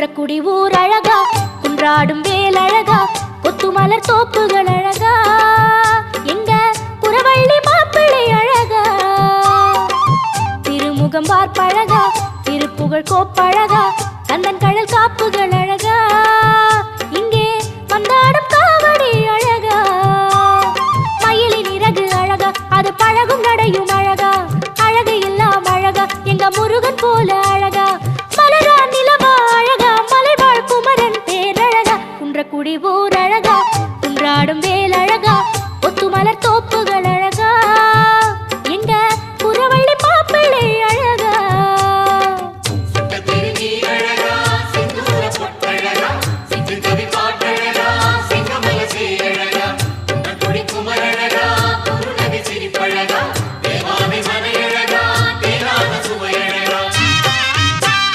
குன்றக்குடி ஊர் அழகா, குன்றாடும் வேல் அழகா, கொத்துமலர் தோப்புகள் அழகா, எங்க புறவள்ளி மாப்பிள்ளை அழகா, திருமுகம் பார்ப்பழகா, திருப்புகழ் கோப்பழகா, கந்தன் கடல் காப்புகள் அழகா, இங்கே வந்தாடும் காவடி அழகா, மயிலின் இறகு அழகா, அது பழகும் நடையும்